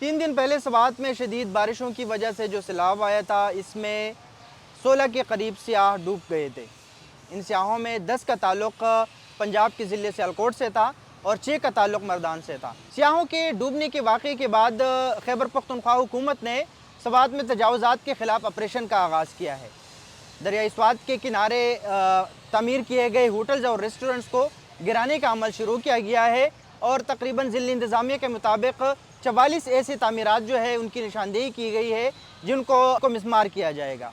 3 दिन पहले सवात में शदीद बारिशों की वजह से जो सैलाब आया था, इसमें 16 के करीब सियाह डूब गए थे। इन सियाहों में 10 का ताल्लुक़ पंजाब के ज़िले सियालकोट से था और 6 का ताल्लुक़ मर्दान से था। सियाहों के डूबने के वाक़े के बाद खैबर पख्तूनख्वा हुकूमत ने सवात में तजावुज़ात के ख़िलाफ़ ऑपरेशन का आगाज़ किया है। दरियाई स्वात के किनारे तामीर किए गए होटल्स और रेस्टोरेंट्स को गिराने का अमल शुरू किया गया है और तकरीबन ज़िला इंतज़ामिया के मुताबिक 44 ऐसे तामीरात जो है उनकी निशानदेही की गई है जिनको मिस्मार किया जाएगा।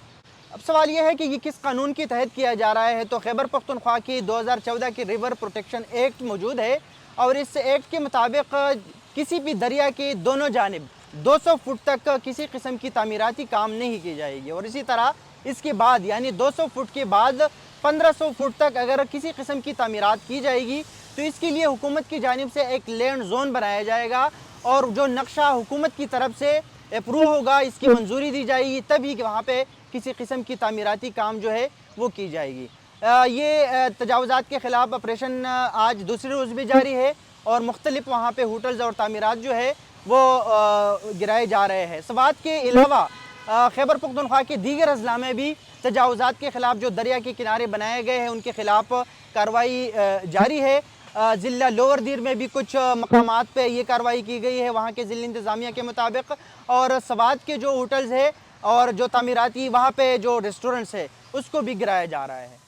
अब सवाल यह है कि ये किस कानून के तहत किया जा रहा है। तो खैबर पख्तूनख्वा की 2014 की रिवर प्रोटेक्शन एक्ट मौजूद है और इस एक्ट के मुताबिक किसी भी दरिया के दोनों जानिब 200 फुट तक किसी किस्म की तामीराती काम नहीं की जाएगी और इसी तरह इसके बाद यानी 200 फुट के बाद 1500 फुट तक अगर किसी किस्म की तामीरात की जाएगी तो इसके लिए हुकूमत की जानिब से एक लैंड जोन बनाया जाएगा और जो नक्शा हुकूमत की तरफ से अप्रूव होगा, इसकी मंजूरी दी जाएगी, तभी वहाँ पे किसी किस्म की तामीराती काम जो है वो की जाएगी। ये तजावुज़ात के ख़िलाफ़ ऑपरेशन आज दूसरे रोज़ भी जारी है और मुख्तलिफ वहाँ पे होटल्स और तामीरात जो है वो गिराए जा रहे हैं। सवात के अलावा खैबर पख्तूनख्वा के दीगर अज़ला में भी तजावुज़ात के ख़िलाफ़ जो दरिया के किनारे बनाए गए हैं उनके ख़िलाफ़ कार्रवाई जारी है। ज़िला लोअर दीर में भी कुछ मकामात पे ये कार्रवाई की गई है वहाँ के ज़िला इंतज़ामिया के मुताबिक और सवात के जो होटल्स है और जो तामीराती वहाँ पे जो रेस्टोरेंट्स है उसको भी गिराया जा रहा है।